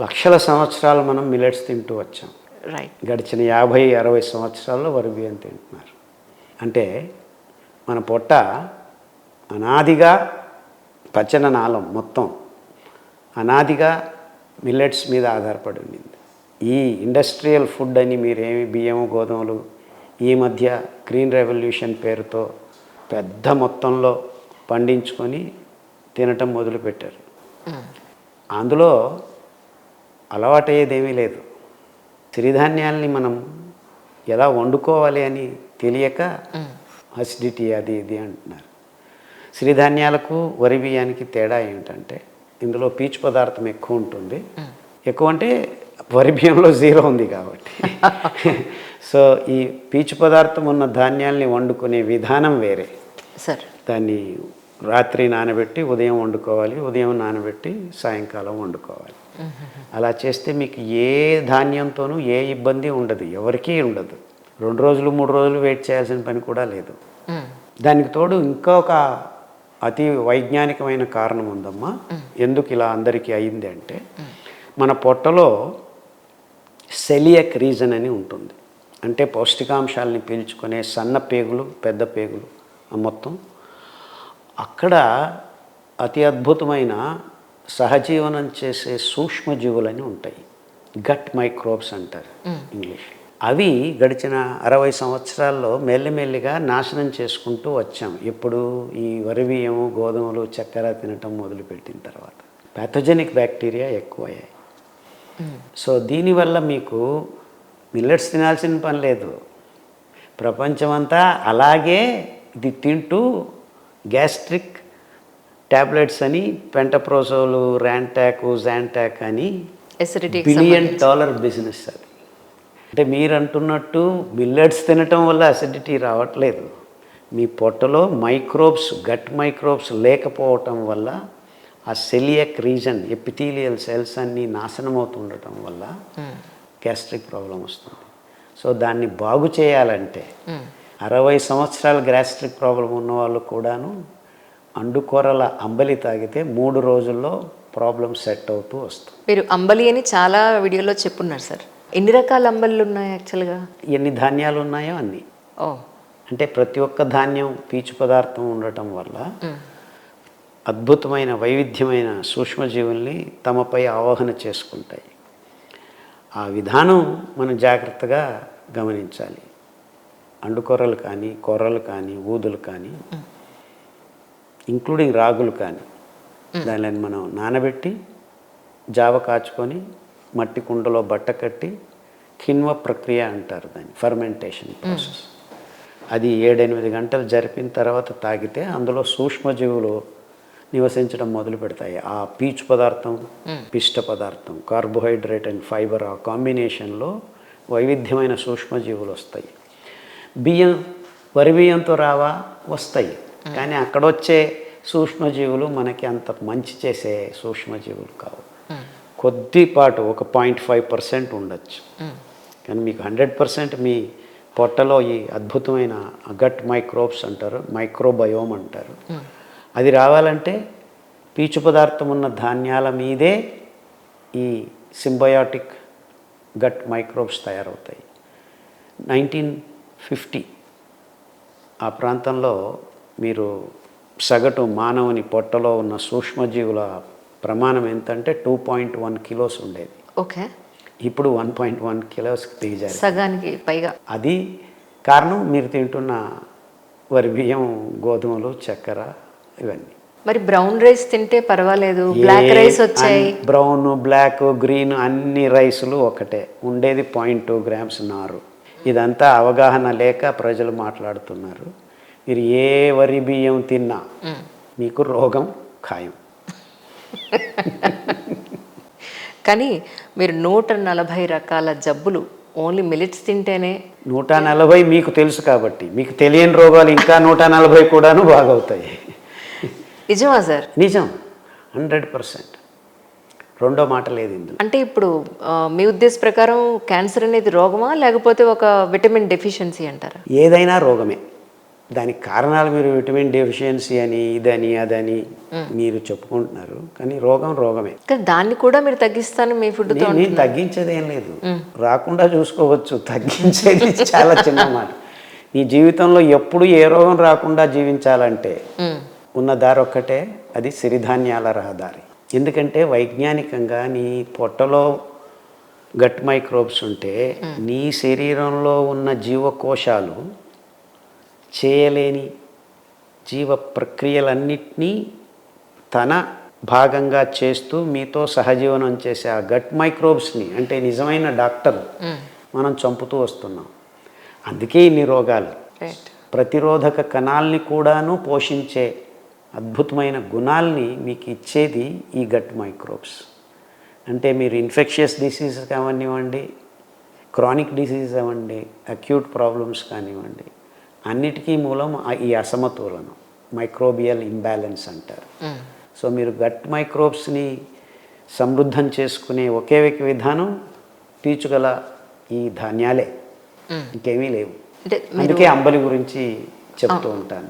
లక్షల సంవత్సరాలు మనం మిల్లెట్స్ తింటూ వచ్చాం. రైట్. గడిచిన 50-60 సంవత్సరాల్లో వరి బియ్యం తింటున్నారు. అంటే మన పొట్ట అనాదిగా పచ్చన నాళం మొత్తం అనాదిగా మిల్లెట్స్ మీద ఆధారపడి ఉండింది. ఈ ఇండస్ట్రియల్ ఫుడ్ అని మీరేమి బియ్యం గోధుమలు ఈ మధ్య గ్రీన్ రెవల్యూషన్ పేరుతో పెద్ద మొత్తంలో పండించుకొని తినటం మొదలుపెట్టారు. అందులో అలవాటయ్యేదేమీ లేదు. సిరిధాన్యాల్ని మనం ఎలా వండుకోవాలి అని తెలియక అసిడిటీ అది ఇది అంటున్నారు. సిరిధాన్యాలకు వరి బియ్యానికి తేడా ఏమిటంటే ఇందులో పీచు పదార్థం ఎక్కువ ఉంటుంది. ఎక్కువ అంటే వరి బియ్యంలో 0 ఉంది కాబట్టి. సో ఈ పీచు పదార్థం ఉన్న ధాన్యాల్ని వండుకునే విధానం వేరే. సార్, దాన్ని రాత్రి నానబెట్టి ఉదయం వండుకోవాలి, ఉదయం నానబెట్టి సాయంకాలం వండుకోవాలి. అలా చేస్తే మీకు ఏ ధాన్యంతోనూ ఏ ఇబ్బంది ఉండదు, ఎవరికీ ఉండదు. 2 రోజులు 3 రోజులు వెయిట్ చేయాల్సిన పని కూడా లేదు. దానికి తోడు ఇంకొక అతి వైజ్ఞానికమైన కారణం ఉందమ్మా. ఎందుకు ఇలా అందరికీ అయింది అంటే మన పొట్టలో సెలియక్ రీజన్ అని ఉంటుంది. అంటే పౌష్టికాంశాలని పీల్చుకునే సన్న పేగులు పెద్ద పేగులు మొత్తం అక్కడ అతి అద్భుతమైన సహజీవనం చేసే సూక్ష్మజీవులని ఉంటాయి. గట్ మైక్రోబ్స్ అంటారు ఇంగ్లీష్. అవి గడిచిన 60 సంవత్సరాల్లో మెల్లిమెల్లిగా నాశనం చేసుకుంటూ వచ్చాం. ఇప్పుడు ఈ వరి బియ్యము గోధుమలు చక్కెర తినటం మొదలుపెట్టిన తర్వాత ప్యాథోజెనిక్ బ్యాక్టీరియా ఎక్కువయ్యాయి. సో దీనివల్ల మీకు మిల్లెట్స్ తినాల్సిన పని లేదు. ప్రపంచమంతా అలాగే ఇది తింటూ గ్యాస్ట్రిక్ ట్యాబ్లెట్స్ అని పెంటప్రోజోలు ర్యాంటాకు జాంటాక్ అని $1 బిలియన్ బిజినెస్ అది. అంటే మీరు అంటున్నట్టు మిల్లెట్స్ తినటం వల్ల అసిడిటీ రావట్లేదు. మీ పొట్టలో మైక్రోబ్స్ గట్ మైక్రోబ్స్ లేకపోవటం వల్ల ఆ సెలియక్ రీజన్ ఎపిథీలియల్ సెల్స్ అన్నీ నాశనం అవుతుండటం వల్ల గ్యాస్ట్రిక్ ప్రాబ్లం వస్తుంది. సో దాన్ని బాగు చేయాలంటే 60 సంవత్సరాల గ్యాస్ట్రిక్ ప్రాబ్లం ఉన్న వాళ్ళు కూడాను అండుకొరల అంబలి తాగితే 3 రోజుల్లో ప్రాబ్లం సెట్ అవుతూ వస్తుంది. మీరు అంబలి అని చాలా వీడియోలో చెప్పున్నారు సార్. ఎన్ని రకాల అంబళ్ళు ఉన్నాయి యాక్చువల్గా? ఎన్ని ధాన్యాలు ఉన్నాయో అన్ని. ఓ, అంటే ప్రతి ఒక్క ధాన్యం పీచు పదార్థం ఉండటం వల్ల అద్భుతమైన వైవిధ్యమైన సూక్ష్మజీవుల్ని తమపై ఆవాహన చేసుకుంటాయి. ఆ విధానం మనం జాగ్రత్తగా గమనించాలి. అండుకొర్రలు కానీ కొర్రలు కానీ ఊదులు కానీ ఇంక్లూడింగ్ రాగులు కానీ దానిని మనం నానబెట్టి జావ కాచుకొని మట్టి కుండలో బట్ట కట్టి కిన్వ ప్రక్రియ అంటారు దాన్ని, ఫర్మెంటేషన్ ప్రాసెస్. అది 7-8 గంటలు జరిపిన తర్వాత తాగితే అందులో సూక్ష్మజీవులు నివసించడం మొదలు పెడతాయి. ఆ పీచు పదార్థం పిష్ట పదార్థం కార్బోహైడ్రేట్ అండ్ ఫైబర్ ఆ కాంబినేషన్లో వైవిధ్యమైన సూక్ష్మజీవులు వస్తాయి. వరి బియ్యంతో రావా వస్తాయి, కానీ అక్కడొచ్చే సూక్ష్మజీవులు మనకి అంత మంచి చేసే సూక్ష్మజీవులు కావు. కొద్దిపాటు ఒక 0.5% ఉండొచ్చు, కానీ మీకు 100% మీ పొట్టలో ఈ అద్భుతమైన గట్ మైక్రోబ్స్ అంటారు, మైక్రోబయోమ్ అంటారు. అది రావాలంటే పీచు పదార్థం ఉన్న ధాన్యాల మీదే ఈ సింబయాటిక్ గట్ మైక్రోబ్స్ తయారవుతాయి. 1950 ఆ ప్రాంతంలో మీరు సగటు మానవుని పొట్టలో ఉన్న సూక్ష్మజీవుల ప్రమాణం ఎంతంటే 2.1 కిలోస్ ఉండేది. ఓకే, ఇప్పుడు 1.1 కిలోస్కి దిగజారు, సగానికి పైగా. అది కారణం మీరు తింటున్న వరి బియ్యం గోధుమలు చక్కెర ఇవన్నీ. మరి బ్రౌన్ రైస్ తింటే పర్వాలేదు, బ్లాక్ రైస్ వచ్చాయి. బ్రౌన్ బ్లాక్ గ్రీన్ అన్ని రైసులు ఒకటే, ఉండేది 0.2 గ్రామ్స్ నారు. ఇదంతా అవగాహన లేక ప్రజలు మాట్లాడుతున్నారు. మీరు ఏ వరి బియ్యం తిన్నా మీకు రోగం ఖాయం. కానీ మీరు 140 రకాల జబ్బులు ఓన్లీ మిల్లెట్స్ తింటేనే. 140 మీకు తెలుసు కాబట్టి, మీకు తెలియని రోగాలు ఇంకా 140 కూడాను బాగవుతాయి. నిజమా సార్? నిజం, 100%. రెండో మాట లేదు ఇందులో. అంటే ఇప్పుడు మీ ఉద్దేశ ప్రకారం క్యాన్సర్ అనేది రోగమా లేకపోతే ఒక విటమిన్ డెఫిషియన్సీ అంటారా? ఏదైనా రోగమే. దానికి కారణాలు మీరు విటమిన్ డెఫిషియన్సీ అని ఇదని అదని మీరు చెప్పుకుంటున్నారు, కానీ రోగం రోగమే. కానీ దాన్ని కూడా మీరు తగ్గిస్తాను మీ ఫుడ్తో. నేను తగ్గించేది ఏం లేదు, రాకుండా చూసుకోవచ్చు. తగ్గించేది చాలా చిన్న మాట. నీ జీవితంలో ఎప్పుడు ఏ రోగం రాకుండా జీవించాలంటే ఉన్న దారి ఒక్కటే, అది సిరిధాన్యాల రహదారి. ఎందుకంటే వైజ్ఞానికంగా నీ పొట్టలో గట్ మైక్రోబ్స్ ఉంటే నీ శరీరంలో ఉన్న జీవకోశాలు చేయలేని జీవ ప్రక్రియలన్నిటినీ తన భాగంగా చేస్తూ మీతో సహజీవనం చేసే ఆ గట్ మైక్రోబ్స్ని, అంటే నిజమైన డాక్టర్, మనం చంపుతూ వస్తున్నాం. అందుకే ఇన్ని రోగాలు. ప్రతిరోధక కణాల్ని కూడాను పోషించే అద్భుతమైన గుణాల్ని మీకు ఇచ్చేది ఈ గట్ మైక్రోబ్స్. అంటే మీరు ఇన్ఫెక్షియస్ డిసీజెస్ కానివ్వండి, క్రానిక్ డిసీజ్ అవ్వండి, అక్యూట్ ప్రాబ్లమ్స్ కానివ్వండి, అన్నిటికీ మూలం ఈ అసమతులనం, మైక్రోబియల్ ఇంబ్యాలెన్స్ అంటారు. సో మీరు గట్ మైక్రోబ్స్ని సమృద్ధం చేసుకునే ఒకే ఒక విధానం పీచుగల ఈ ధాన్యాలే, ఇంకేమీ లేవు. అందుకే అంబలి గురించి చెప్తూ ఉంటాను.